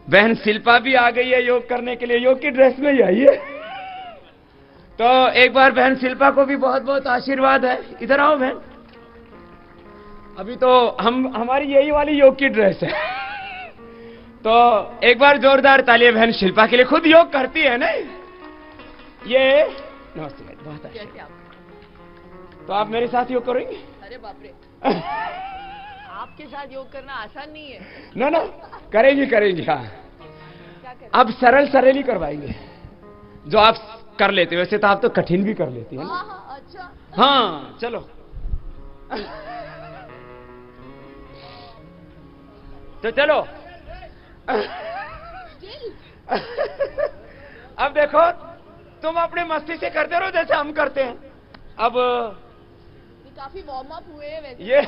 बहन शिल्पा भी आ गई है योग करने के लिए, योग की ड्रेस में ही आई है। तो एक बार बहन शिल्पा को भी बहुत बहुत आशीर्वाद है। इधर आओ बहन। अभी तो हमारी यही वाली योग की ड्रेस है। तो एक बार जोरदार तालियां बहन शिल्पा के लिए, खुद योग करती है ना ये। नमस्ते, बहुत अच्छा। तो आप मेरे साथ योग करेंगे? अरे बाप रे। आपके साथ योग करना आसान नहीं है। ना ना, करेंगे करेंगे। हाँ, अब सरल सरल ही करवाएंगे जो आप कर लेते हो। वैसे तो आप तो कठिन भी कर लेती है ना। हाँ, अच्छा। हाँ चलो। तो चलो। अब देखो, तुम अपने मस्ती से करते रहो जैसे हम करते हैं। अब काफी वार्म अप हुए हैं वैसे। ये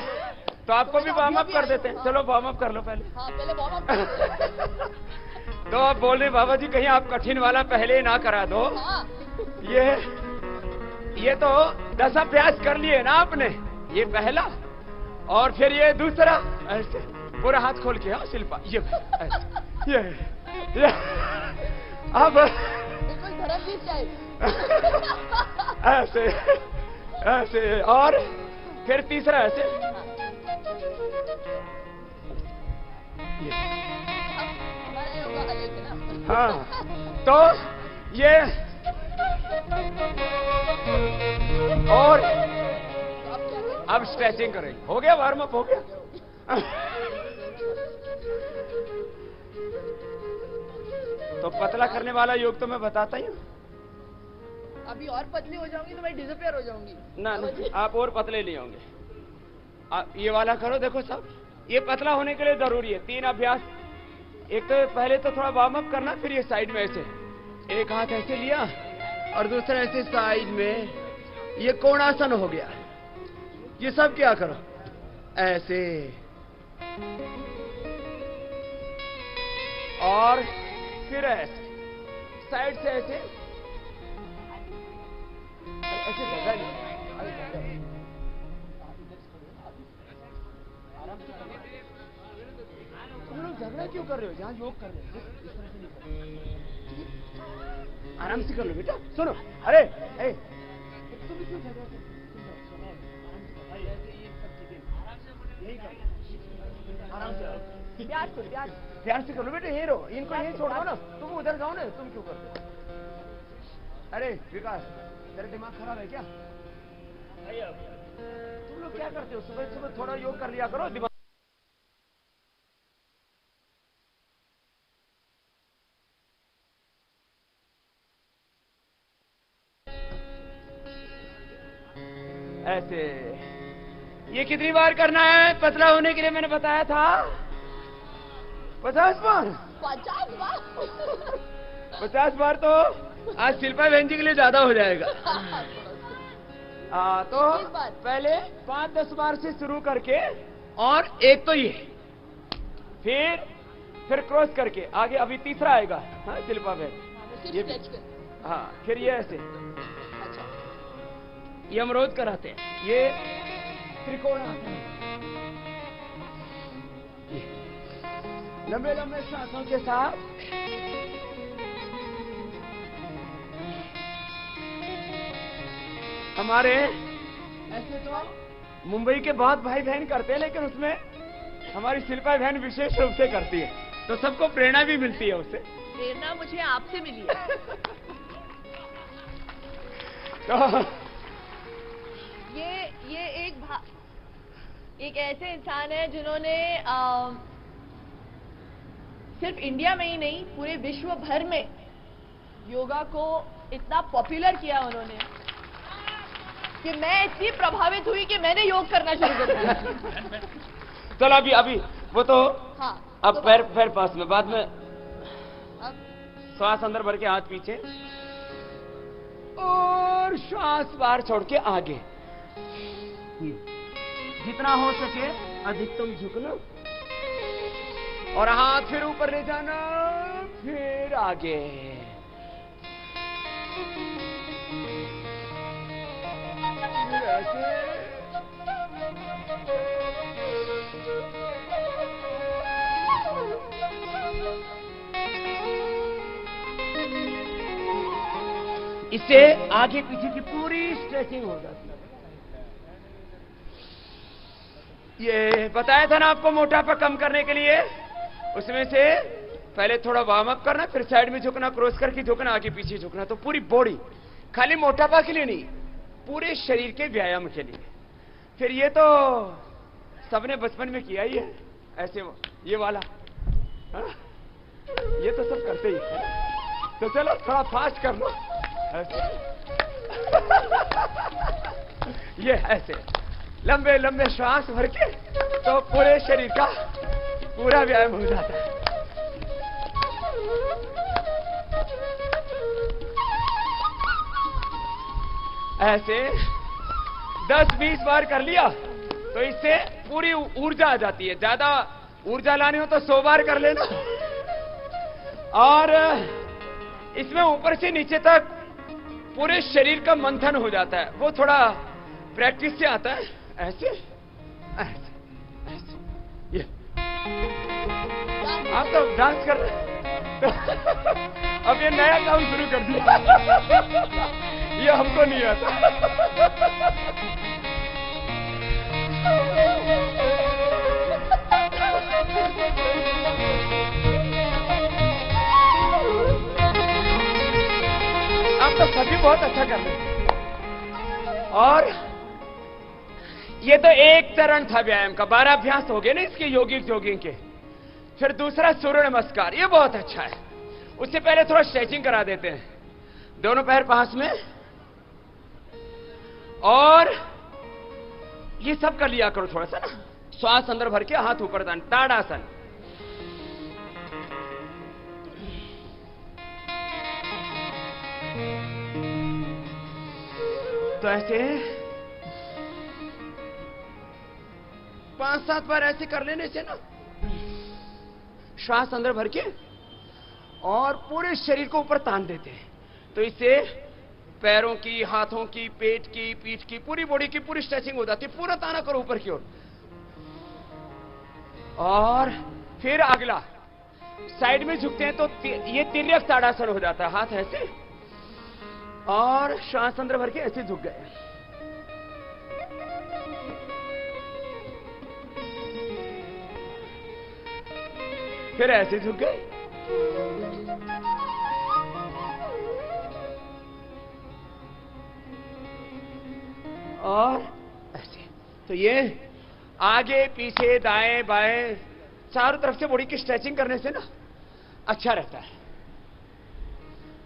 तो आपको भी वार्म अप कर देते हैं। चलो वार्म अप कर लो पहले। हाँ, पहले वार्म अप। तो आप बोल रहे बाबा जी कहीं आप कठिन वाला पहले ही ना करा दो। हाँ। ये तो 10 अभ्यास कर लिए ना आपने, ये पहला और फिर ये दूसरा। ऐसे पूरा हाथ खोल के। हाँ शिल्पा, ये अब बिल्कुल धर्मवीर टाइप। ऐसे ऐसे और फिर तीसरा ऐसे। हमारा योगा अलग है ना। हाँ, तो ये और अब स्ट्रेचिंग करेंगे। हो गया वार्म अप, हो गया। तो पतला करने वाला योग तो मैं बताता ही हूँ। अभी और पतली हो जाऊंगी तो मैं डिसअपियर हो जाऊंगी। ना ना, आप और पतले नहीं होंगे। आप ये वाला करो। देखो सब, ये पतला होने के लिए जरूरी है 3 अभ्यास। एक तो पहले तो थोड़ा वार्म अप करना, फिर ये साइड में ऐसे, एक हाथ ऐसे लिया और दूसरा ऐसे साइड में, ये कोणासन हो गया। ये सब क्या करो ऐसे, और फिर ऐसे साइड से ऐसे ऐसे जगह नहीं। तुम लोग झगड़ा क्यों कर रहे हो? जहाँ योग कर रहे हो इस तरह से नहीं कर रहे। आराम से कर लो बेटा। सुनो, अरे तुम भी क्यों झगड़ा कर रहे हो? आराम से प्यार से कर लो बेटा। यही रहो, इनको यही छोड़ दो ना। तुम उधर जाओ ना, तुम क्यों करते हो? अरे विकास, तेरा दिमाग खराब है क्या? तुम लोग क्या करते हो? सुबह सुबह थोड़ा योग कर लिया करो। दिमाग ऐसे। ये कितनी बार करना है पतला होने के लिए? मैंने बताया था 50 बार। 50 बार? 50 बार तो आज शिल्पा बहन जी के लिए ज्यादा हो जाएगा। तो पहले 5-10 बार से शुरू करके, और एक तो ये, फिर क्रॉस करके आगे। अभी तीसरा आएगा। हाँ शिल्पा बहन, ये हाँ, फिर ये ऐसे। ये हम रोज कराते हैं। ये त्रिकोण लंबे लंबे सांसों के साथ हमारे ऐसे तो मुंबई के बहुत भाई बहन करते हैं, लेकिन उसमें हमारी शिल्पा बहन विशेष रूप से करती है, तो सबको प्रेरणा भी मिलती है उससे। प्रेरणा मुझे आपसे मिली है। तो ये एक ऐसे इंसान है जिन्होंने सिर्फ इंडिया में ही नहीं, पूरे विश्व भर में योगा को इतना पॉपुलर किया उन्होंने कि मैं इतनी प्रभावित हुई कि मैंने योग करना शुरू कर दिया। चलो अभी वो तो हाँ, अब तो पैर पास में, बाद में अब श्वास अंदर भर के हाथ पीछे, और श्वास बाहर छोड़ के आगे। जितना हो सके अधिकतम झुकना, और हाथ फिर ऊपर ले जाना, फिर आगे। फिर ऐसे। इससे आगे पीछे की पूरी स्ट्रेचिंग हो जाती है। ये बताया था ना आपको मोटापा कम करने के लिए, उसमें से पहले थोड़ा वार्म अप करना, फिर साइड में झुकना, क्रॉस करके झुकना, आगे पीछे झुकना। तो पूरी बॉडी, खाली मोटापा के लिए नहीं, पूरे शरीर के व्यायाम के लिए। फिर ये तो सबने बचपन में किया ही है, ऐसे ये वाला, हा? ये तो सब करते ही है। तो चलो थोड़ा फास्ट कर लो ऐसे। ये ऐसे लंबे लंबे श्वास भर के, तो पूरे शरीर का पूरा व्यायाम हो जाता है। ऐसे 10-20 बार कर लिया तो इससे पूरी ऊर्जा आ जाती है। ज्यादा ऊर्जा लानी हो तो 100 बार कर लेना। और इसमें ऊपर से नीचे तक पूरे शरीर का मंथन हो जाता है। वो थोड़ा प्रैक्टिस से आता है। ऐसे ऐसे ऐसे, ये आप तो डांस कर रहे हैं। अब ये नया काम शुरू कर दिया। ये हमको नहीं आता। आप तो सभी बहुत अच्छा कर रहे हैं। और ये तो एक चरण था व्यायाम का, 12 अभ्यास हो गए ना इसके, योगिक जॉगिंग के। फिर दूसरा सूर्य नमस्कार, ये बहुत अच्छा है। उससे पहले थोड़ा स्ट्रेचिंग करा देते हैं। दोनों पैर पास में, और ये सब कर लिया करो थोड़ा सा ना, श्वास अंदर भर के हाथ ऊपर तान, ताड़ासन। तो ऐसे 5-7 बार ऐसे कर लेने से ना, श्वास अंदर भर के और पूरे शरीर को ऊपर तान देते हैं। तो इससे पैरों की, हाथों की, पेट की, पीठ की, पूरी बॉडी की पूरी स्ट्रेचिंग हो जाती है। पूरा ताना करो ऊपर की ओर। और फिर अगला साइड में झुकते हैं तो ये तिर्यक ताड़ासन हो जाता है। हाथ ऐसे और श्वास अंदर भर के ऐसे झुक गए। फिर ऐसे झुक गए। और ऐसे। तो ये आगे पीछे दाएं बाएं चारों तरफ से बॉडी की स्ट्रेचिंग करने से ना अच्छा रहता है।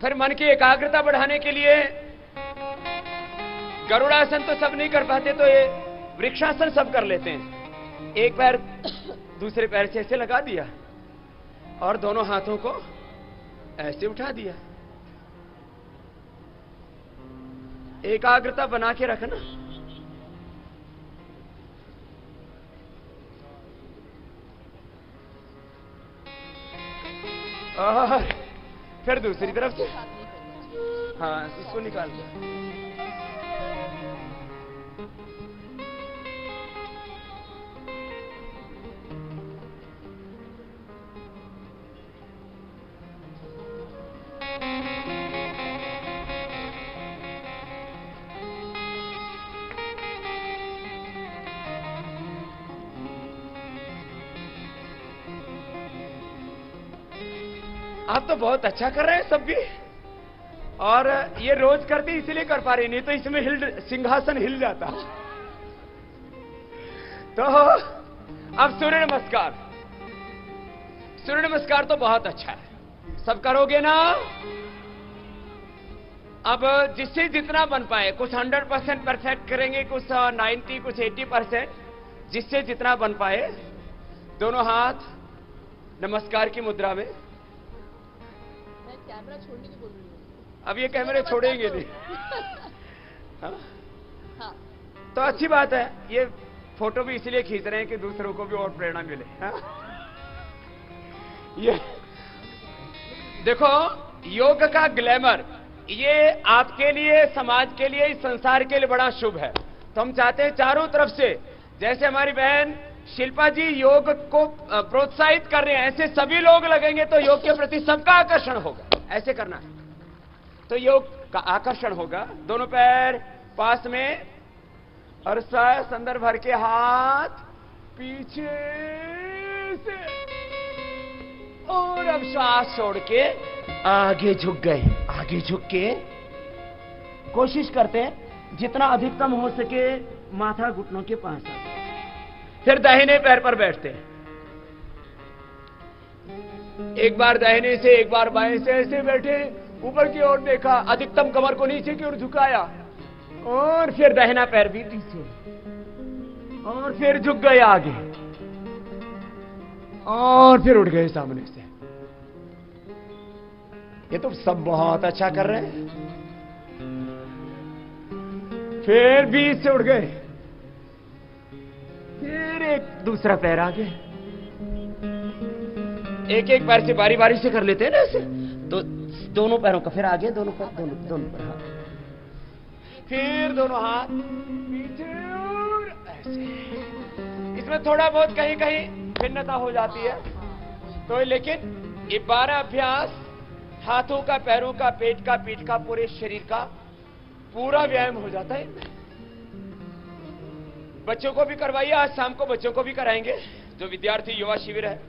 फिर मन की एकाग्रता बढ़ाने के लिए गरुड़ासन तो सब नहीं कर पाते, तो ये वृक्षासन सब कर लेते हैं। एक पैर दूसरे पैर से ऐसे लगा दिया और दोनों हाथों को ऐसे उठा दिया। एकाग्रता बना के रखना। और फिर दूसरी तरफ से, हाँ, इसको निकाल दो। आप तो बहुत अच्छा कर रहे हैं सब भी। और ये रोज करते इसलिए कर पा रही, नहीं तो इसमें सिंहासन हिल जाता। तो अब सूर्य नमस्कार। सूर्य नमस्कार तो बहुत अच्छा है, सब करोगे ना। अब जिससे जितना बन पाए, कुछ 100% परफेक्ट करेंगे, कुछ 90, कुछ 80%, जिससे जितना बन पाए। दोनों हाथ नमस्कार की मुद्रा में। कैमरा छोड़ने की बोल रही हूँ। अब ये कैमरे छोड़ेंगे नहीं। हाँ? हाँ। तो अच्छी बात है। ये फोटो भी इसलिए खींच रहे हैं कि दूसरों को भी और प्रेरणा मिले। हाँ? ये देखो, योग का ग्लैमर, ये आपके लिए, समाज के लिए, इस संसार के लिए बड़ा शुभ है। तो हम चाहते हैं चारों तरफ से, जैसे हमारी बहन शिल्पा जी योग को प्रोत्साहित कर रहे हैं, ऐसे सभी लोग लगेंगे तो योग के प्रति सबका आकर्षण होगा। ऐसे करना है। तो योग का आकर्षण होगा। दोनों पैर पास में और सांस अंदर भर के हाथ पीछे से, और अब श्वास छोड़ के आगे झुक गए। आगे झुक के कोशिश करते हैं जितना अधिकतम हो सके माथा घुटनों के पास आ जाए। फिर दाहिने पैर पर बैठते हैं। एक बार दाहिने से एक बार बाएं से ऐसे बैठे, ऊपर की ओर देखा, अधिकतम कमर को नीचे की ओर झुकाया, और फिर दाहिना पैर भी पीछे, और फिर झुक गए आगे, और फिर उठ गए सामने से। ये तो सब बहुत अच्छा कर रहे हैं। फिर बीच से उठ गए, फिर एक दूसरा पैर आगे। एक एक पैर से बारी बारी से कर लेते हैं ना ऐसे, तो दोनों पैरों का फिर आगे, दोनों पर हाथ, फिर दोनों हाथ पीछे और ऐसे। इसमें थोड़ा बहुत कहीं कहीं भिन्नता हो जाती है, तो लेकिन ये 12 अभ्यास हाथों का, पैरों का, पेट का, पीठ का, पूरे शरीर का पूरा व्यायाम हो जाता है। बच्चों को भी करवाइए, आज शाम को बच्चों को भी कराएंगे। जो विद्यार्थी युवा शिविर है,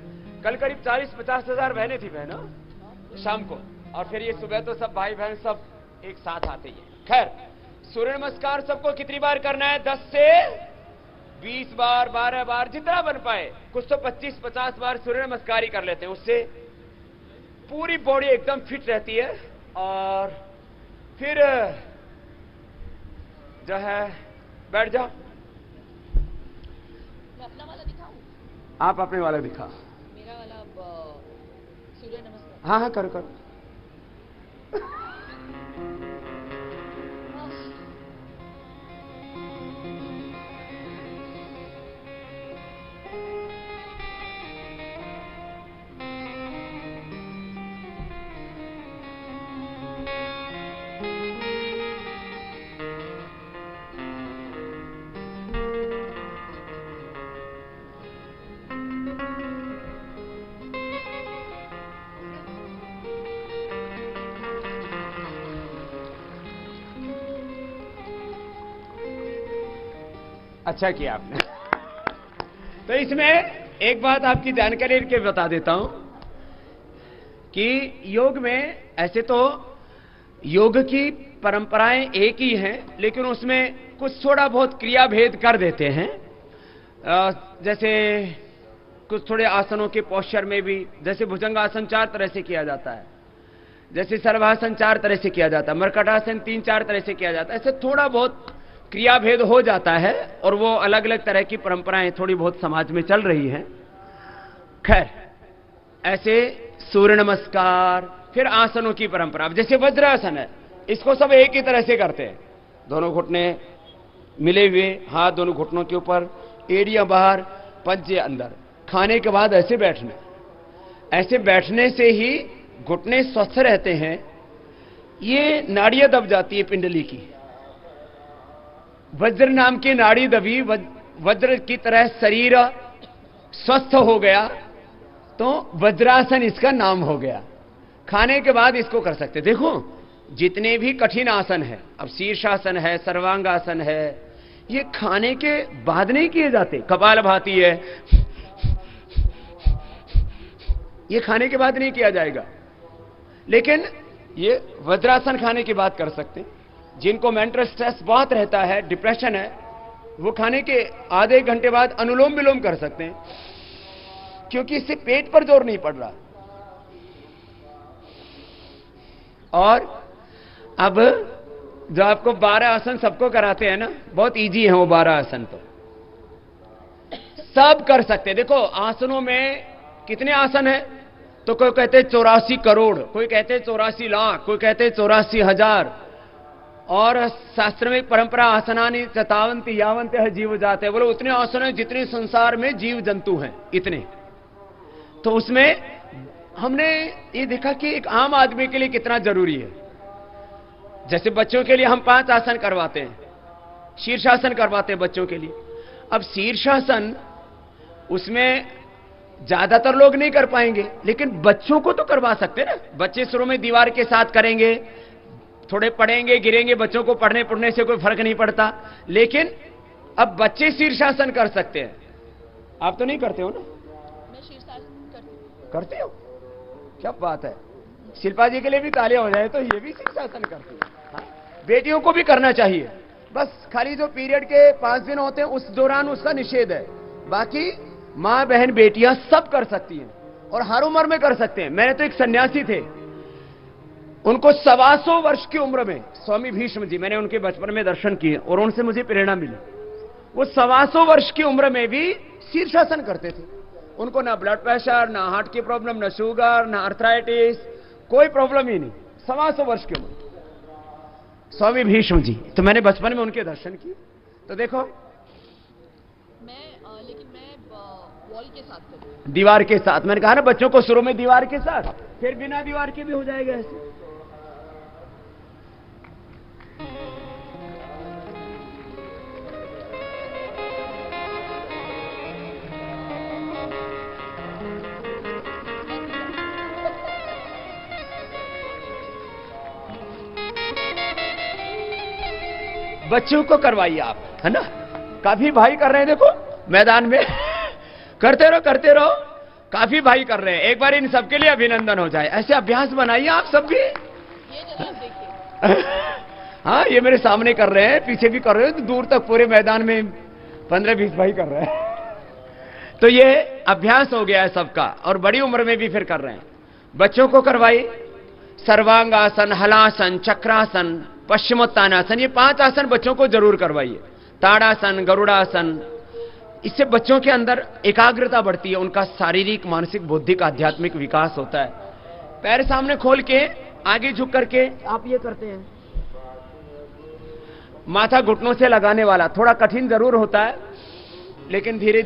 कल करीब 40-50 हजार बहनें थी बहनों शाम को, और फिर ये सुबह तो सब भाई बहन सब एक साथ आते ही है। खैर, सूर्य नमस्कार सबको कितनी बार करना है? 10 से 20 बार, 12 बार, जितना बन पाए। कुछ तो 25-50 बार सूर्य नमस्कार ही कर लेते हैं, उससे पूरी बॉडी एकदम फिट रहती है। और फिर जो है बैठ जाओ। मैं अपना वाला दिखाऊं? आप अपने वाला दिखा। मेरा वाला सूर्य नमस्कार। हाँ हाँ, करो करो। अच्छा किया आपने। तो इसमें एक बात आपकी जानकारी के बता देता हूं कि योग में ऐसे तो योग की परंपराएं एक ही हैं, लेकिन उसमें कुछ थोड़ा बहुत क्रिया भेद कर देते हैं। जैसे कुछ थोड़े आसनों के पोस्चर में भी, जैसे भुजंगासन 4 तरह से किया जाता है, जैसे सर्वासन 4 तरह से किया जाता है, मर्कटासन 3-4 तरह से किया जाता है। ऐसे थोड़ा बहुत क्रिया भेद हो जाता है, और वो अलग अलग तरह की परंपराएं थोड़ी बहुत समाज में चल रही हैं। खैर, ऐसे सूर्य नमस्कार, फिर आसनों की परंपरा, जैसे वज्रासन है, इसको सब एक ही तरह से करते हैं। दोनों घुटने मिले हुए, हाथ दोनों घुटनों के ऊपर, एड़ियां बाहर, पंजे अंदर, खाने के बाद ऐसे बैठना। ऐसे बैठने से ही घुटने स्वस्थ रहते हैं। ये नाड़ियां दब जाती है पिंडली की। वज्र नाम की नाड़ी दबी, वज्र की तरह शरीर स्वस्थ हो गया, तो वज्रासन इसका नाम हो गया। खाने के बाद इसको कर सकते। देखो, जितने भी कठिन आसन है, अब शीर्षासन है, सर्वांगासन है, ये खाने के बाद नहीं किए जाते। कपालभाति है, ये खाने के बाद नहीं किया जाएगा, लेकिन ये वज्रासन खाने के बाद कर सकते हैं। जिनको मेंटल स्ट्रेस बहुत रहता है, डिप्रेशन है, वो खाने के आधे घंटे बाद अनुलोम विलोम कर सकते हैं, क्योंकि इससे पेट पर जोर नहीं पड़ रहा। और अब जो आपको 12 आसन सबको कराते हैं ना, बहुत इजी है वो 12 आसन, तो सब कर सकते हैं। देखो, आसनों में कितने आसन है? तो कोई कहते 84 करोड़, कोई कहते 84 लाख, कोई कहते 84 हजार। और शास्त्र में परंपरा, आसनानी चतावंती यावंत है जीव जाते, बोलो उतने आसन हैं जितने संसार में जीव जंतु हैं, इतने। तो उसमें हमने ये देखा कि एक आम आदमी के लिए कितना जरूरी है। जैसे बच्चों के लिए हम 5 आसन करवाते हैं, शीर्षासन करवाते हैं बच्चों के लिए। अब शीर्षासन उसमें ज्यादातर लोग नहीं कर पाएंगे, लेकिन बच्चों को तो करवा सकते हैं ना। बच्चे शुरू में दीवार के साथ करेंगे, थोड़े पढ़ेंगे गिरेंगे, बच्चों को पढ़ने पढ़ने से कोई फर्क नहीं पड़ता, लेकिन अब बच्चे शीर्षासन कर सकते हैं। आप तो नहीं करते हो ना? मैं शीर्षासन करते हो? क्या बात है। शिल्पा जी के लिए भी तालियां हो जाए तो ये भी शीर्षासन करती है। हाँ? बेटियों को भी करना चाहिए, बस खाली जो पीरियड के 5 दिन होते हैं उस दौरान उसका निषेध है, बाकी मां बहन बेटियां सब कर सकती हैं और हर उम्र में कर सकते हैं। मैंने तो एक सन्यासी थे, उनको 125 वर्ष की उम्र में, स्वामी भीष्म जी, मैंने उनके बचपन में दर्शन किए और उनसे मुझे प्रेरणा मिली। वो 125 वर्ष की उम्र में भी शीर्षासन करते थे। उनको ना ब्लड प्रेशर, ना हार्ट की प्रॉब्लम, ना शुगर, ना अर्थराइटिस, कोई प्रॉब्लम ही नहीं। 125 वर्ष की उम्र, स्वामी भीष्म जी। तो मैंने बचपन में उनके दर्शन किए। तो देखो, लेकिन मैं वॉल के साथ करूं, दीवार के साथ। मैंने कहा ना बच्चों को शुरू में दीवार के साथ, फिर बिना दीवार के भी हो जाएगा ऐसे। बच्चों को करवाइए आप, है ना? काफी भाई कर रहे हैं, देखो मैदान में करते रहो, काफी भाई कर रहे हैं। एक बार इन सबके लिए अभिनंदन हो जाए। ऐसे अभ्यास बनाइए आप सब भी। ये जरा आप देखिए। हाँ, ये मेरे सामने कर रहे हैं, पीछे भी कर रहे हैं, तो दूर तक पूरे मैदान में 15-20 भाई कर रहे हैं। तो ये अभ्यास हो गया है सबका, और बड़ी उम्र में भी फिर कर रहे हैं। बच्चों को करवाइए सर्वांगासन, हलासन, चक्रासन, पश्चिमोत्तानासन, ये 5 आसन बच्चों को जरूर करवाइए। ताड़ासन, गरुड़ासन, इससे बच्चों के अंदर एकाग्रता बढ़ती है, उनका शारीरिक, मानसिक, बौद्धिक, आध्यात्मिक विकास होता है। पैर सामने खोल के आगे झुक करके आप ये करते हैं। माथा घुटनों से लगाने वाला थोड़ा कठिन जरूर होता है, लेकिन धीरे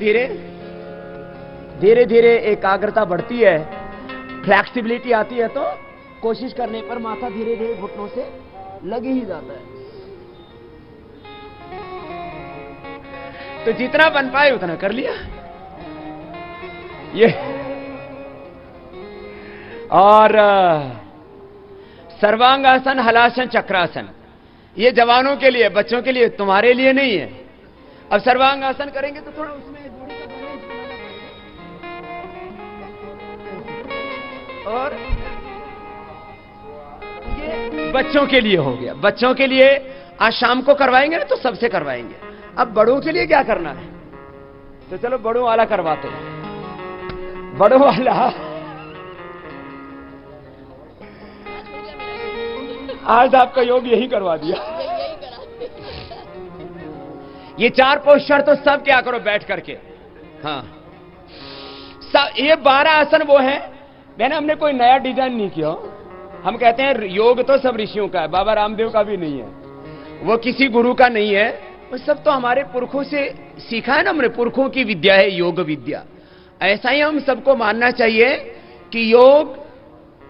धीरे एकाग्रता बढ़ती है, फ्लेक्सिबिलिटी आती है। तो कोशिश करने पर माथा धीरे धीरे घुटनों से लग ही जाता है। तो जितना बन पाए उतना कर लिया। ये और सर्वांगासन, हलासन, चक्रासन, ये जवानों के लिए, बच्चों के लिए, तुम्हारे लिए नहीं है। अब सर्वांगासन करेंगे तो थोड़ा उसमें दूरी का बैलेंस बनाना पड़ेगा। और ये बच्चों के लिए हो गया। बच्चों के लिए आज शाम को करवाएंगे ना, तो सबसे करवाएंगे। अब बड़ों के लिए क्या करना है, तो चलो बड़ों वाला करवाते हैं। बड़ों वाला आज आपका योग यही करवा दिया। ये 4 पोस्चर तो सब क्या करो बैठ करके। हाँ, ये 12 आसन वो है, मैंने हमने कोई नया डिजाइन नहीं किया। हम कहते हैं योग तो सब ऋषियों का है, बाबा रामदेव का भी नहीं है, वो किसी गुरु का नहीं है, वो सब तो हमारे पुरखों से सीखा है ना हमने। पुरखों की विद्या है योग विद्या। ऐसा ही हम सबको मानना चाहिए कि योग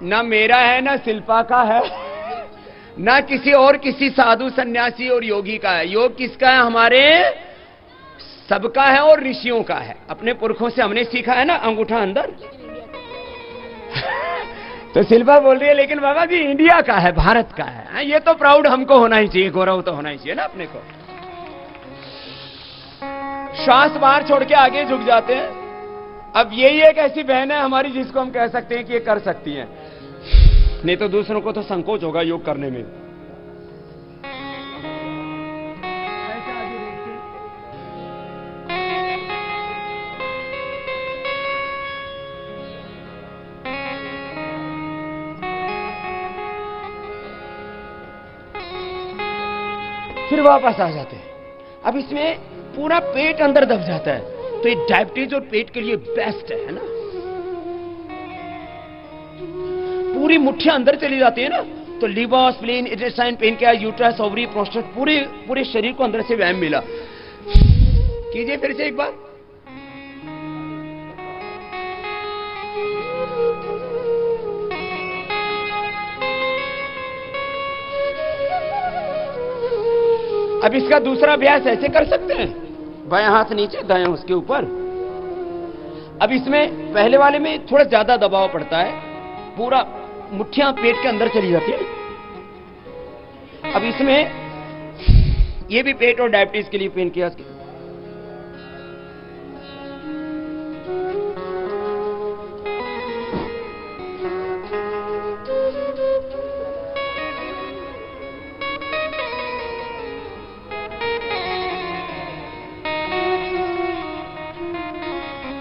ना मेरा है, ना शिल्पा का है, ना किसी और, किसी साधु सन्यासी और योगी का है। योग किसका है? हमारे सबका है और ऋषियों का है। अपने पुरखों से हमने सीखा है ना, अंगूठा अंदर। तो शिल्पा बोल रही है लेकिन बाबा जी इंडिया का है, भारत का है। ये तो प्राउड हमको होना ही चाहिए, गौरव तो होना ही चाहिए ना अपने को। श्वास बाहर छोड़ के आगे झुक जाते हैं। अब यही एक ऐसी बहन है हमारी जिसको हम कह सकते हैं कि ये कर सकती हैं, नहीं तो दूसरों को तो संकोच होगा योग करने में। फिर वापस आ जाते हैं। अब इसमें पूरा पेट अंदर दब जाता है, तो ये डायबिटीज और पेट के लिए बेस्ट है ना। पूरी मुट्ठियां अंदर चली जाती है ना, तो liver, spleen, intestine, pancreas, uterus, ovary, prostate, पूरे शरीर को अंदर से व्यायाम मिला। कीजिए फिर से एक बार। अब इसका दूसरा अभ्यास ऐसे कर सकते हैं, बायां हाथ नीचे, दायां उसके ऊपर। अब इसमें पहले वाले में थोड़ा ज्यादा दबाव पड़ता है, पूरा मुट्ठियां पेट के अंदर चली जाती है। अब इसमें ये भी पेट और डायबिटीज के लिए पेन किया।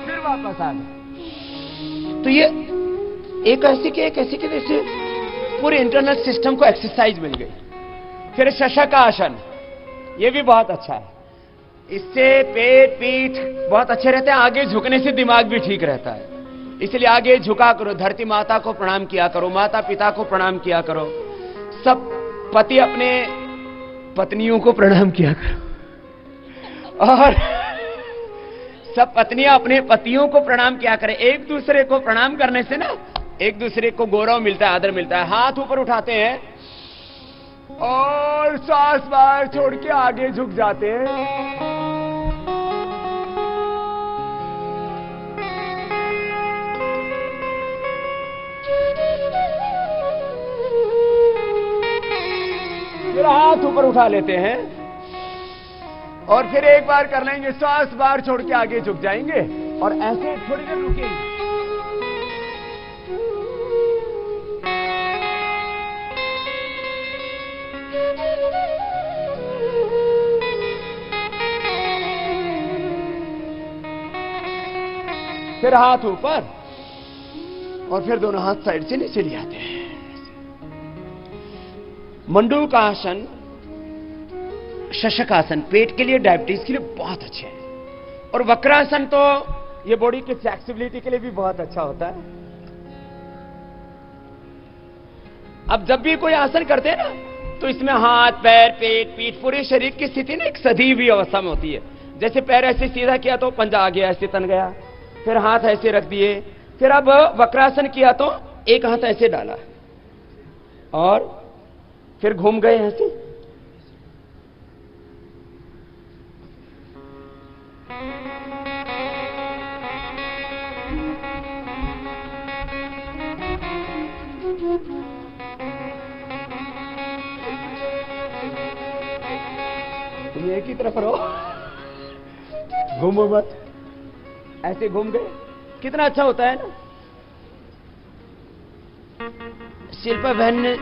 फिर वापस आ गए। तो ये एक ऐसी के जैसे पूरे इंटरनल सिस्टम को एक्सरसाइज मिल गई। फिर शशकासन, ये भी बहुत अच्छा है। इससे पेट पीठ बहुत अच्छे रहते हैं। आगे झुकने से दिमाग भी ठीक रहता है, इसलिए आगे झुका करो। धरती माता को प्रणाम किया करो, माता पिता को प्रणाम किया करो, सब पति अपने पत्नियों को प्रणाम किया करो, और सब पत्नियां अपने पतियों को प्रणाम किया करें। एक दूसरे को प्रणाम करने से ना एक दूसरे को गौरव मिलता है, आदर मिलता है। हाथ ऊपर उठाते हैं और सांस बाहर छोड़ के आगे झुक जाते हैं। फिर हाथ ऊपर उठा लेते हैं और फिर एक बार कर लेंगे, सांस बाहर छोड़ के आगे झुक जाएंगे और ऐसे थोड़ी देर रुकेंगे। फिर हाथ ऊपर और फिर दोनों हाथ साइड से नीचे ले आते हैं। मंडूकासन, शशकासन पेट के लिए, डायबिटीज के लिए बहुत अच्छे हैं। और वक्रासन तो ये बॉडी की फ्लेक्सिबिलिटी के लिए भी बहुत अच्छा होता है। अब जब भी कोई आसन करते हैं ना, तो इसमें हाथ पैर पेट पीठ पूरे शरीर की स्थिति ना एक सधी हुई अवस्था में होती है। जैसे पैर ऐसे सीधा किया तो पंजा आ गया, ऐसे तन गया, फिर हाथ ऐसे रख दिए। फिर अब वक्रासन किया तो एक हाथ ऐसे डाला और फिर घूम गए ऐसे। तुम एक ही तरफ रहो, घूमो मत, ऐसे घूम गए। कितना अच्छा होता है ना। शिल्पा बहन ने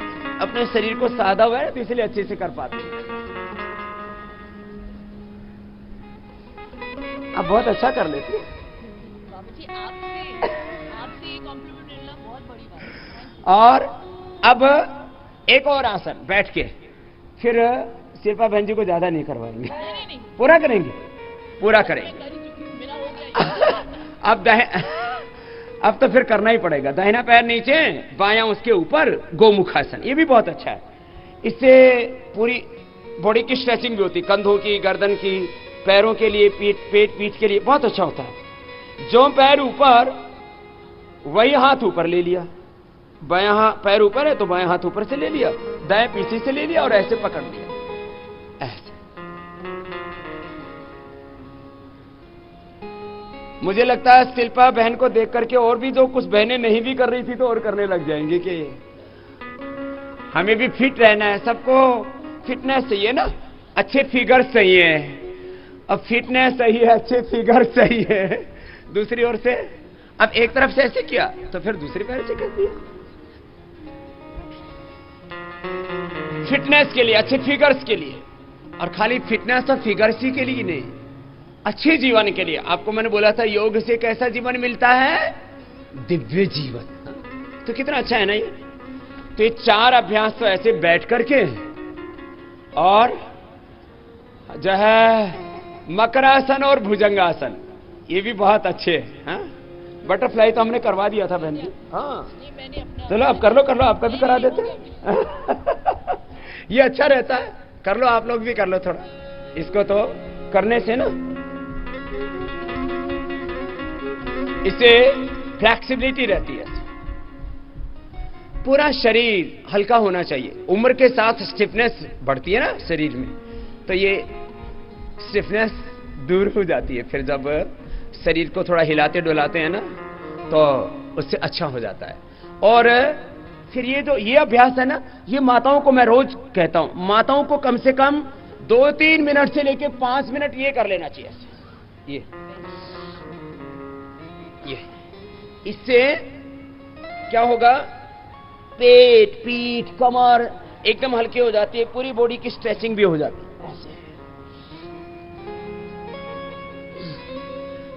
अपने शरीर को साधा हुआ है तो इसलिए अच्छे से कर पाते हैं। आप बहुत अच्छा कर लेते हैं। बाबूजी आपसे कॉम्प्लीमेंट मिलना बहुत बड़ी बात है। और अब एक और आसन बैठ के, फिर शिल्पा बहन जी को ज्यादा नहीं करवाएंगे, नहीं। पूरा करेंगे, पूरा करेंगे। अब तो फिर करना ही पड़ेगा। दाहिना पैर नीचे, बायां उसके ऊपर, गोमुखासन, ये भी बहुत अच्छा है। इससे पूरी बॉडी की स्ट्रेचिंग भी होती है, कंधों की, गर्दन की, पैरों के लिए, पेट पीठ के लिए बहुत अच्छा होता है। जो पैर ऊपर वही हाथ ऊपर ले लिया, बायां पैर ऊपर है तो बायां हाथ ऊपर से ले लिया, दाएं पीछे से ले लिया और ऐसे पकड़ लिया, ऐसे। मुझे लगता है शिल्पा बहन को देख करके और भी जो कुछ बहनें नहीं भी कर रही थी तो और करने लग जाएंगी कि हमें भी फिट रहना है। सबको फिटनेस चाहिए ना, अच्छे फिगर चाहिए। अब फिटनेस सही है, अच्छे फिगर सही है। दूसरी ओर से अब एक तरफ से ऐसे किया तो फिर दूसरी पैर से कर दिया। फिटनेस के लिए, अच्छे फिगर्स के लिए, और खाली फिटनेस और फिगर्स ही के लिए नहीं, अच्छे जीवन के लिए। आपको मैंने बोला था योग से कैसा जीवन मिलता है, दिव्य जीवन। तो कितना अच्छा है ना ये। तो ये 4 अभ्यास तो ऐसे बैठ करके, और जो है मकरासन और भुजंगासन, ये भी बहुत अच्छे हैं। बटरफ्लाई तो हमने करवा दिया था बहन जी। हाँ चलो अब कर लो, आपका भी करा देते ये अच्छा रहता है, कर लो, आप लोग भी कर लो थोड़ा। इसको तो करने से ना इससे फ्लेक्सिबिलिटी रहती है, पूरा शरीर हल्का होना चाहिए। उम्र के साथ स्टिफनेस बढ़ती है ना शरीर में, तो ये स्टिफनेस दूर हो जाती है। फिर जब शरीर को थोड़ा हिलाते डुलाते हैं ना तो उससे अच्छा हो जाता है। और फिर ये अभ्यास है ना, ये माताओं को मैं रोज कहता हूं, माताओं को कम से कम 2-3 मिनट से लेके 5 मिनट ये कर लेना चाहिए। ये इससे क्या होगा, पेट, पीठ, कमर एकदम हल्की हो जाती है, पूरी बॉडी की स्ट्रेचिंग भी हो जाती है ऐसे,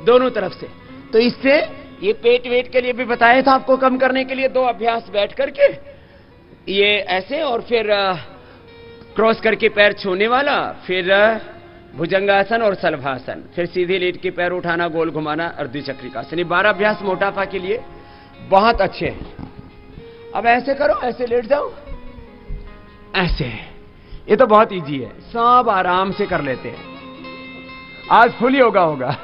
दोनों तरफ से। तो इससे ये पेट वेट के लिए भी बताया था आपको, कम करने के लिए 2 अभ्यास बैठ करके, ये ऐसे और फिर क्रॉस करके पैर छूने वाला, फिर भुजंगासन और सलभासन, फिर सीधे लेट के पैर उठाना, गोल घुमाना और द्विचक्रिकासन। ये 12 अभ्यास मोटापा के लिए बहुत अच्छे हैं। अब ऐसे करो, ऐसे लेट जाओ, ऐसे। ये तो बहुत इजी है, सब आराम से कर लेते हैं। आज फुल योगा होगा।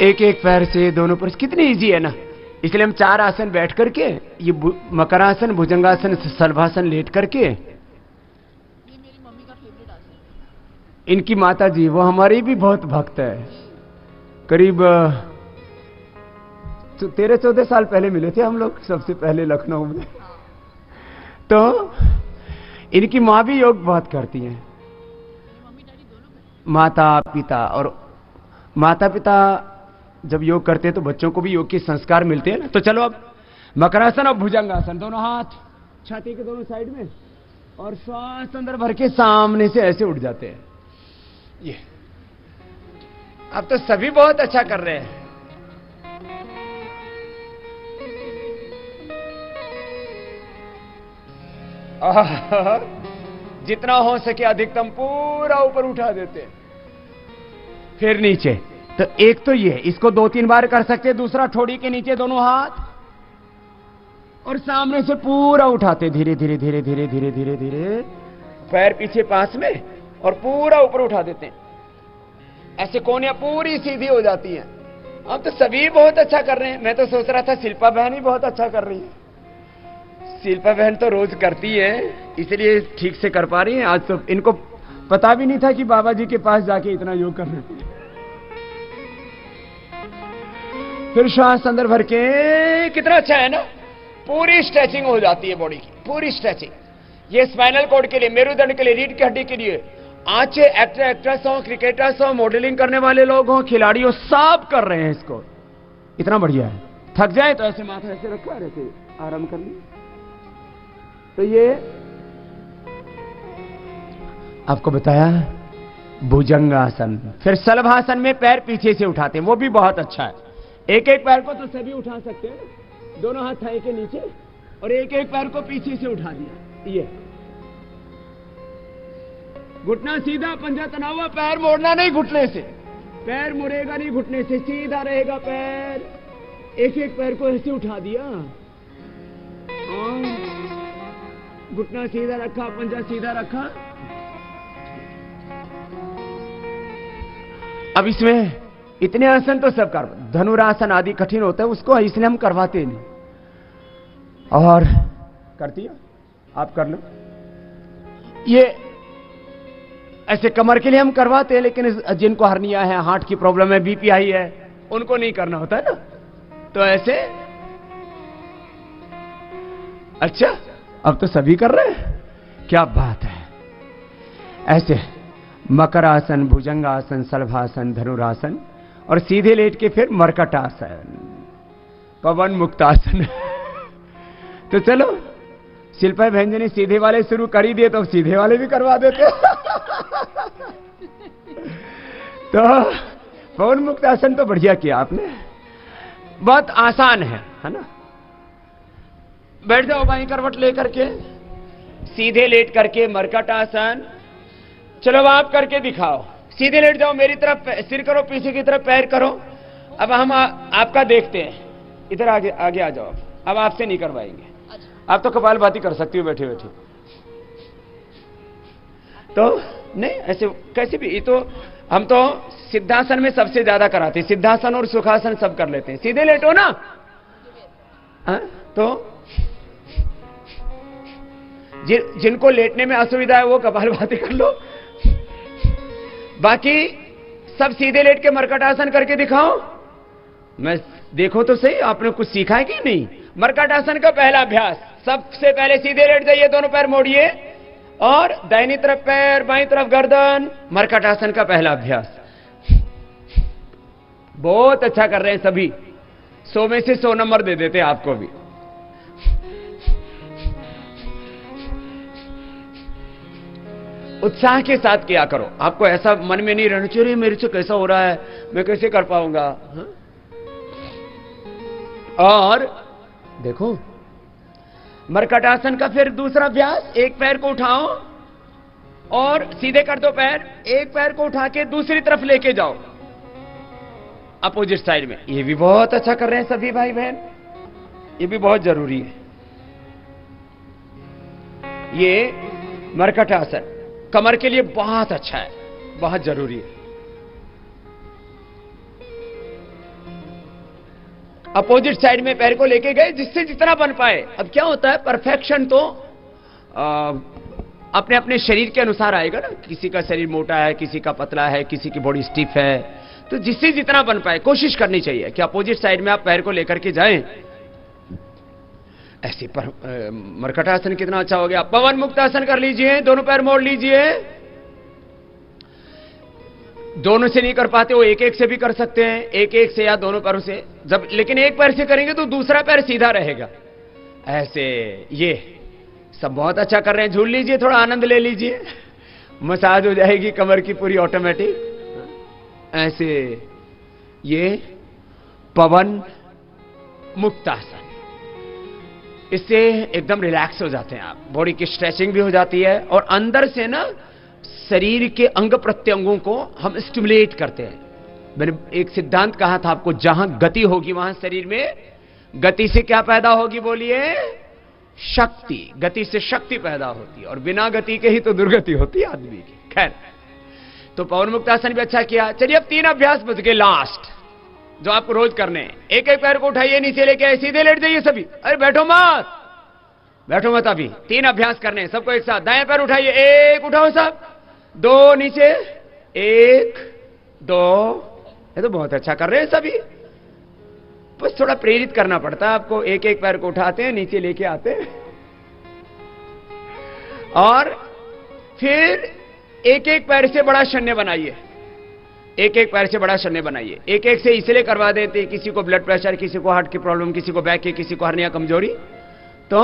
एक एक पैर से दोनों पर, कितनी इजी है ना। इसलिए हम 4 आसन बैठ करके, ये मकरासन, भुजंगासन, सलभासन लेट करके। ये मेरी मम्मी का फेवरेट आसन है। इनकी माता जी, वो हमारी भी बहुत भक्त है। करीब 13-14 साल पहले मिले थे हम लोग, सबसे पहले लखनऊ में। तो इनकी माँ भी योग बहुत करती हैं, मम्मी डैडी दोनों। माता पिता। और माता पिता जब योग करते हैं तो बच्चों को भी योग के संस्कार मिलते हैं ना। तो चलो अब मकरासन और भुजंगासन, दोनों हाथ छाती के दोनों साइड में, और श्वास अंदर भर के सामने से ऐसे उठ जाते हैं। ये अब तो सभी बहुत अच्छा कर रहे हैं। जितना हो सके अधिकतम पूरा ऊपर उठा देते हैं, फिर नीचे। तो एक तो ये, इसको 2-3 बार कर सकते हैं। दूसरा, ठोड़ी के नीचे दोनों हाथ और सामने से पूरा उठाते, धीरे धीरे धीरे धीरे धीरे धीरे धीरे, पैर पीछे पास में और पूरा ऊपर उठा देते हैं। ऐसे कोनियां पूरी सीधी हो जाती हैं। अब तो सभी बहुत अच्छा कर रहे हैं। मैं तो सोच रहा था शिल्पा बहन ही बहुत अच्छा कर रही है। शिल्पा बहन तो रोज करती है, इसलिए ठीक से कर पा रही है। आज तो इनको पता भी नहीं था कि बाबा जी के पास जाके इतना योग करना है। फिर श्वास अंदर भर के, कितना अच्छा है ना, पूरी स्ट्रेचिंग हो जाती है बॉडी की, पूरी स्ट्रेचिंग। ये स्पाइनल कॉर्ड के लिए, मेरुदंड के लिए, रीढ़ की हड्डी के लिए, आंचे एक्ट्रेस हो, क्रिकेटर्स हो, मॉडलिंग करने वाले लोग हो, खिलाड़ी हो, सब कर रहे हैं इसको। इतना बढ़िया है। थक जाए तो ऐसे माथा ऐसे रखा, ऐसे आराम कर लिया। तो ये आपको बताया भुजंगासन। फिर सलभासन में पैर पीछे से उठाते हैं, वो भी बहुत अच्छा है। एक एक पैर को तो सभी उठा सकते हैं, दोनों हाथ थाई के नीचे, और एक एक पैर को पीछे से उठा दिया। ये घुटना सीधा, पंजा तना हुआ, पैर मोड़ना नहीं घुटने से, पैर मुड़ेगा नहीं घुटने से, सीधा रहेगा पैर। एक एक पैर को ऐसे उठा दिया, और घुटना सीधा रखा, पंजा सीधा रखा। अब इसमें इतने आसन तो सब कर, धनुरासन आदि कठिन होता है, उसको इसलिए हम करवाते नहीं। और करती है, आप कर लो। ये ऐसे कमर के लिए हम करवाते हैं, लेकिन जिनको हर्निया है, हार्ट की प्रॉब्लम है, बीपी हाई है, उनको नहीं करना होता है ना। तो ऐसे, अच्छा अब तो सभी कर रहे हैं, क्या बात है। ऐसे मकरासन, भुजंगासन, सलभासन, धनुरासन, और सीधे लेट के फिर मरकटासन, पवन मुक्तासन। तो चलो, शिल्पा बहन जी ने सीधे वाले शुरू कर ही दिए, तो सीधे वाले भी करवा देते। तो पवन मुक्तासन तो बढ़िया किया आपने, बहुत आसान है ना। बैठ जाओ बाईं करवट लेकर के, सीधे लेट करके मरकटासन। चलो अब आप करके दिखाओ। सीधे लेट जाओ, मेरी तरफ सिर करो, पीछे की तरफ पैर करो। अब हम आपका देखते हैं, इधर आगे आगे आ जाओ। अब आपसे नहीं करवाएंगे, आप तो कपालभाति कर सकती हो बैठे बैठे। तो नहीं, ऐसे कैसे भी, ये तो हम तो सिद्धासन में सबसे ज्यादा कराते हैं। सिद्धासन और सुखासन सब कर लेते हैं। सीधे लेटो ना, तो जिनको लेटने में असुविधा है वो कपालभाति कर लो, बाकी सब सीधे लेट के मरकट आसन करके दिखाओ। मैं देखो तो सही, आपने कुछ सीखा है कि नहीं? मरकट आसन का पहला अभ्यास, सबसे पहले सीधे लेट जाइए, दोनों पैर मोड़िए और दाहिनी तरफ पैर, बाईं तरफ गर्दन। मरकट आसन का पहला अभ्यास। बहुत अच्छा कर रहे हैं सभी, 100 में से 100 नंबर दे देते हैं आपको भी। उत्साह के साथ किया करो, आपको ऐसा मन में नहीं रहना चाहिए मेरे से कैसा हो रहा है, मैं कैसे कर पाऊंगा। और देखो मरकट आसन का फिर दूसरा अभ्यास, एक पैर को उठाओ और सीधे कर दो पैर, एक पैर को उठा के दूसरी तरफ लेके जाओ अपोजिट साइड में। ये भी बहुत अच्छा कर रहे हैं सभी भाई बहन, ये भी बहुत जरूरी है। ये मरकट आसन कमर के लिए बहुत अच्छा है, बहुत जरूरी है। अपोजिट साइड में पैर को लेके गए, जिससे जितना बन पाए। अब क्या होता है, परफेक्शन तो अपने अपने शरीर के अनुसार आएगा ना, किसी का शरीर मोटा है, किसी का पतला है, किसी की बॉडी स्टिफ है, तो जिससे जितना बन पाए कोशिश करनी चाहिए कि अपोजिट साइड में आप पैर को लेकर के जाएं। ऐसे पर मरकट आसन कितना अच्छा हो गया। पवन मुक्त आसन कर लीजिए, दोनों पैर मोड़ लीजिए। दोनों से नहीं कर पाते वो एक एक से भी कर सकते हैं, एक एक से या दोनों पैरों से। जब लेकिन एक पैर से करेंगे तो दूसरा पैर सीधा रहेगा। ऐसे ये सब बहुत अच्छा कर रहे हैं। झूल लीजिए, थोड़ा आनंद ले लीजिए, मसाज हो जाएगी कमर की पूरी ऑटोमेटिक। ऐसे ये पवन मुक्त आसन, इससे एकदम रिलैक्स हो जाते हैं आप, बॉडी की स्ट्रेचिंग भी हो जाती है और अंदर से ना शरीर के अंग प्रत्यंगों को हम स्टिमुलेट करते हैं। मैंने एक सिद्धांत कहा था आपको, जहां गति होगी वहां शरीर में गति से क्या पैदा होगी, बोलिए? शक्ति। गति से शक्ति पैदा होती है और बिना गति के ही तो दुर्गति होती है आदमी की। खैर, तो पवन मुक्त आसन भी अच्छा किया। चलिए अब 3 अभ्यास बच गए लास्ट, जो आपको रोज करने हैं। एक एक पैर को उठाइए, नीचे लेके आए, सीधे लेट जाइए सभी। अरे बैठो मत, बैठो मत, अभी 3 अभ्यास करने हैं सबको एक साथ। दाएं पैर उठाइए, एक उठाओ सब, 2 नीचे, 1 2। ये तो बहुत अच्छा कर रहे हैं सभी, बस थोड़ा प्रेरित करना पड़ता है आपको। एक एक पैर को उठाते हैं, नीचे लेके आते हैं और फिर एक एक पैर से बड़ा शून्य बनाइए। एक एक पैर से बड़ा शून्य बनाइए। एक एक से इसलिए करवा देते हैं, किसी को ब्लड प्रेशर, किसी को हार्ट की प्रॉब्लम, किसी को बैक की, किसी को हर्निया कमजोरी, तो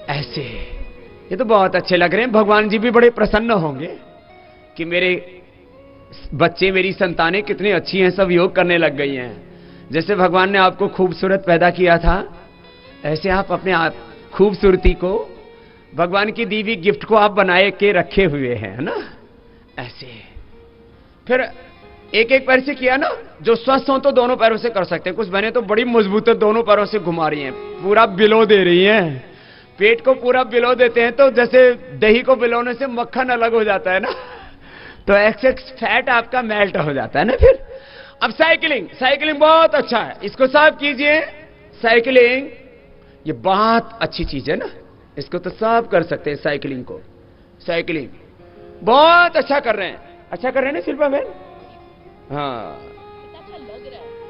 ऐसे। ये तो बहुत अच्छे लग रहे हैं। भगवान जी भी बड़े प्रसन्न होंगे कि मेरे बच्चे, मेरी संतानें कितनी अच्छी हैं, सब योग करने लग गई हैं। जैसे भगवान ने आपको खूबसूरत पैदा किया था, ऐसे आप अपने आप खूबसूरती को, भगवान की दी हुई गिफ्ट को आप बनाए के रखे हुए हैं, है ना? ऐसे फिर एक एक पैर से किया ना। जो स्वस्थ हो तो दोनों पैरों से कर सकते हैं। कुछ बहनें तो बड़ी मजबूत है, दोनों पैरों से घुमा रही हैं, पूरा बिलो दे रही हैं, पेट को पूरा बिलो देते हैं। तो जैसे दही को बिलोने से मक्खन अलग हो जाता है ना, तो एक्सेस फैट आपका मेल्ट हो जाता है ना। फिर अब साइकिलिंग, साइकिलिंग बहुत अच्छा है, इसको सब कीजिए। साइकिलिंग ये बहुत अच्छी चीज है ना, इसको तो सब कर सकते हैं। साइकिलिंग को, साइकिलिंग बहुत अच्छा कर रहे हैं। अच्छा कर रहे हैं ना शिल्पा बहन? हाँ,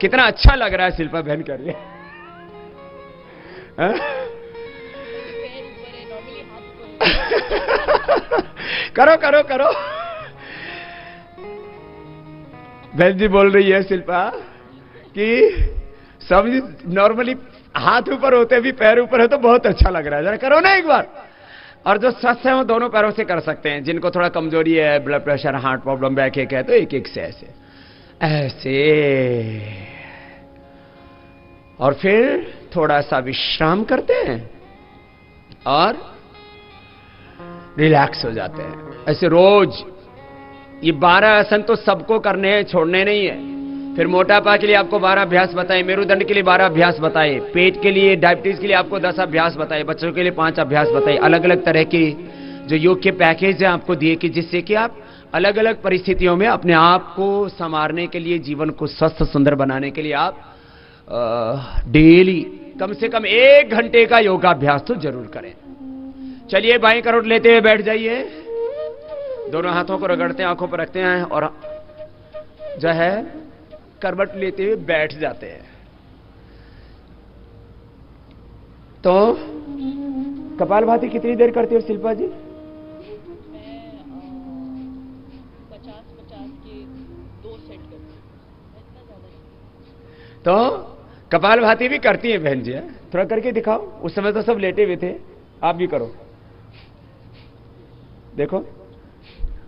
कितना अच्छा लग रहा है शिल्पा बहन कर रही है। करो करो करो। बहन जी बोल रही है शिल्पा कि समझ, नॉर्मली हाथ ऊपर होते भी पैर ऊपर है तो बहुत अच्छा लग रहा है, जरा करो ना एक बार। और जो स्वस्थ है वो दोनों पैरों से कर सकते हैं। जिनको थोड़ा कमजोरी है, blood pressure, heart problem, back एक है, तो एक एक से ऐसे ऐसे। और फिर थोड़ा सा विश्राम करते हैं और रिलैक्स हो जाते हैं। ऐसे रोज ये 12 आसन तो सबको करने हैं, छोड़ने नहीं है। फिर मोटापा के लिए आपको 12 अभ्यास बताए, मेरुदंड के लिए 12 अभ्यास बताए, पेट के लिए, डायबिटीज के लिए आपको 10 अभ्यास बताए, बच्चों के लिए 5 अभ्यास बताए। अलग अलग तरह के जो योग के पैकेज है आपको दिए कि जिससे कि आप अलग अलग परिस्थितियों में अपने आप को संवारने के लिए, जीवन को स्वस्थ सुंदर बनाने के लिए आप डेली कम से कम 1 घंटे का योगाभ्यास तो जरूर करें। चलिए बाईं करवट लेते हुए बैठ जाइए, दोनों हाथों को रगड़ते हैं, आंखों पर रखते हैं और जो है करवट लेते हुए बैठ जाते हैं। तो कपालभाति कितनी देर करती हो शिल्पा जी? मैं 50-50 के 2 सेट करती हूँ, इतना ज्यादा नहीं। तो कपालभाति भी करती है बहन जी, है? थोड़ा करके दिखाओ। उस समय तो सब लेटे हुए थे, आप भी करो। देखो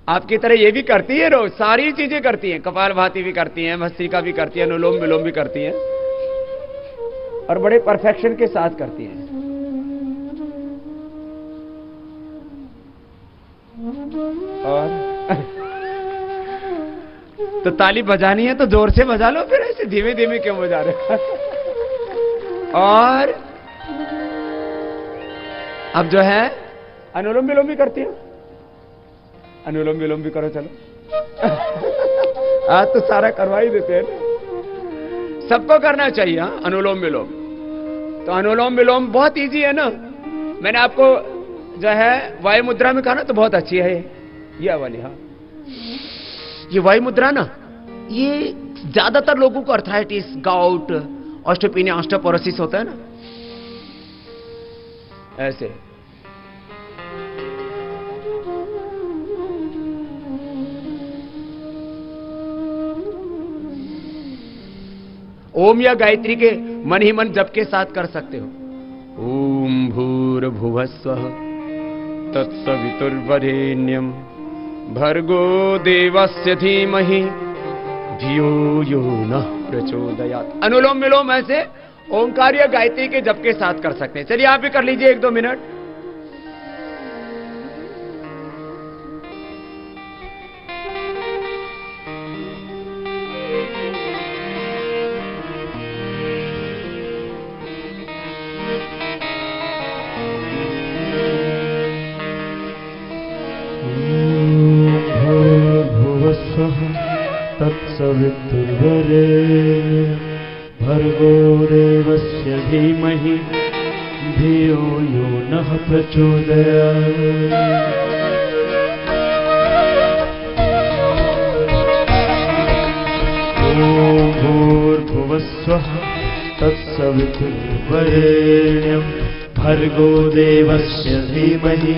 आपकी तरह ये भी करती है, रोज सारी चीजें करती हैं, कपालभाति भी करती हैं, भस्त्रिका भी करती है, अनुलोम विलोम भी करती हैं और बड़े परफेक्शन के साथ करती हैं। और तो ताली बजानी है तो जोर से बजा लो, फिर ऐसे धीमे धीमे क्यों बजा रहे? और अब जो है अनुलोम विलोम भी करती है, अनुलोम विलोम भी करो। चलो आज तो सारा करवा ही देते हैं ना, सबको करना चाहिए। हाँ, अनुलोम विलोम तो अनुलोम विलोम बहुत इजी है ना। मैंने आपको जो है वायु मुद्रा में कहा ना, तो बहुत अच्छी है ये वाली। हाँ, ये वायु मुद्रा ना, ये ज्यादातर लोगों को अर्थराइटिस, गाउट, ऑस्टियोपीनिया, ऑस्टियोपोरोसिस होता है ना, ऐसे। ओम या गायत्री के मन ही मन जप के साथ कर सकते हो। ओम भूर्भुवस्वः तत्सवितुर्वरेण्यं भर्गो देवस्य धीमहि धियो यो नः प्रचोदयात्। अनुलोम विलोम ऐसे ओंकार या गायत्री के जप के साथ कर सकते हैं। चलिए आप भी कर लीजिए 1-2 मिनट। तत्सवितुर्वरेण्यं भर्गो देवस्य धीमहि धियो यो नः प्रचोदयात्। ॐ भूर्भुवस्वः तत्सवितुर्वरेण्यं भर्गो देवस्य धीमहि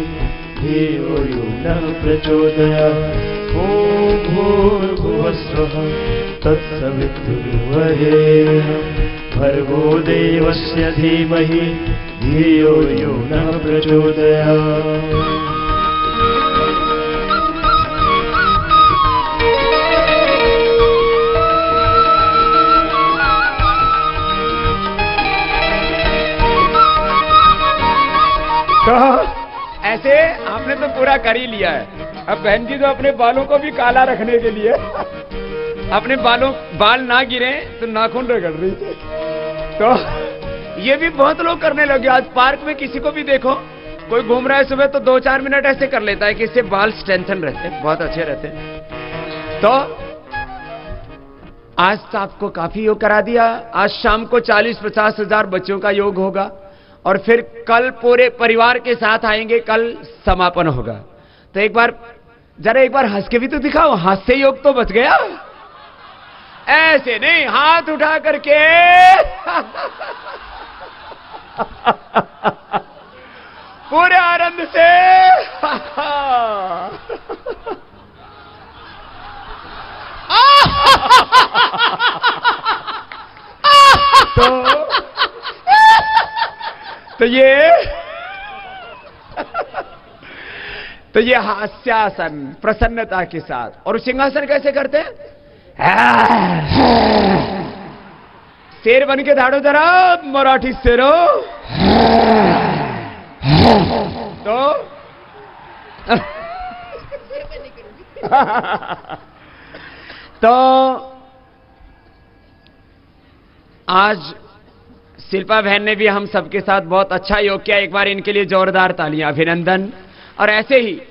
धियो यो नः प्रचोदयात्। ॐ भूर्भुवस्वः तत्सवितुर्वरेण्यं भर्गो देवस्य धीमहि धियो यो नः प्रचोदयात्। तो ऐसे आपने तो पूरा कर ही लिया है। अब बहन जी तो अपने बालों को भी काला रखने के लिए अपने बाल ना गिरे तो नाखून रगड़ रही थी। तो ये भी बहुत लोग करने लगे। आज पार्क में किसी को भी देखो, कोई घूम रहा है सुबह तो 2-4 मिनट ऐसे कर लेता है कि इससे बाल स्ट्रेंथन रहते हैं, बहुत अच्छे रहते हैं। तो आज तो आपको काफी योग करा दिया। आज शाम को 40-50 हजार बच्चों का योग होगा और फिर कल पूरे परिवार के साथ आएंगे, कल समापन होगा। तो एक बार हंस के भी तो दिखाओ, हास्य योग तो बच गया। ऐसे नहीं, हाथ उठा करके पूरे आनंद से तो ये हास्यासन प्रसन्नता के साथ। और सिंहासन कैसे करते हैं? शेर बन के धाड़ो जरा, मराठी शेरो। तो तो आज शिल्पा बहन ने भी हम सबके साथ बहुत अच्छा योग किया। एक बार इनके लिए जोरदार तालियां, अभिनंदन। और ऐसे ही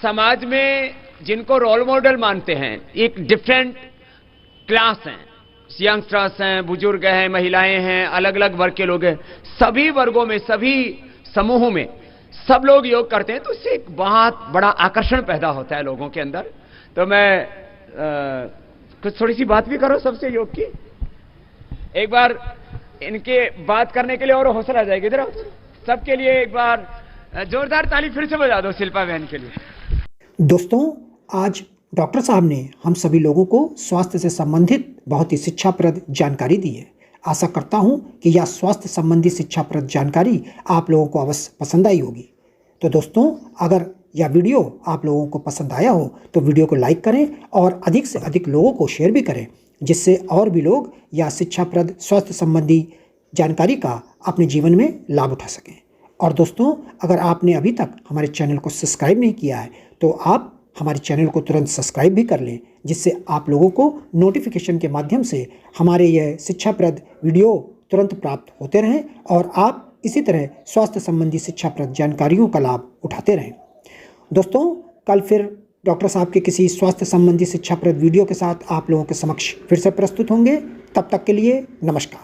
समाज में जिनको रोल मॉडल मानते हैं, एक डिफरेंट क्लास हैं, यंगस्टर्स हैं, बुजुर्ग हैं, महिलाएं हैं, अलग अलग वर्ग के लोग हैं, सभी वर्गों में, सभी समूहों में सब लोग योग करते हैं, तो इससे एक बहुत बड़ा आकर्षण पैदा होता है लोगों के अंदर। तो मैं कुछ थोड़ी सी बात भी करो सबसे योग की। एक बार इनके बात करने के लिए और हौसला आ जाएगी। इधर सबके लिए एक बार जोरदार ताली फिर से बजा दो शिल्पा बहन के लिए। दोस्तों, आज डॉक्टर साहब ने हम सभी लोगों को स्वास्थ्य से संबंधित बहुत ही शिक्षाप्रद जानकारी दी है। आशा करता हूं कि यह स्वास्थ्य संबंधी शिक्षाप्रद जानकारी आप लोगों को अवश्य पसंद आई होगी। तो दोस्तों, अगर यह वीडियो आप लोगों को पसंद आया हो तो वीडियो को लाइक करें और अधिक से अधिक लोगों को शेयर भी करें, जिससे और भी लोग यह शिक्षाप्रद स्वास्थ्य संबंधी जानकारी का अपने जीवन में लाभ उठा सकें। और दोस्तों, अगर आपने अभी तक हमारे चैनल को सब्सक्राइब नहीं किया है तो आप हमारे चैनल को तुरंत सब्सक्राइब भी कर लें, जिससे आप लोगों को नोटिफिकेशन के माध्यम से हमारे यह शिक्षाप्रद वीडियो तुरंत प्राप्त होते रहें और आप इसी तरह स्वास्थ्य संबंधी शिक्षाप्रद जानकारियों का लाभ उठाते रहें। दोस्तों, कल फिर डॉक्टर साहब के किसी स्वास्थ्य संबंधी शिक्षाप्रद वीडियो के साथ आप लोगों के समक्ष फिर से प्रस्तुत होंगे। तब तक के लिए नमस्कार।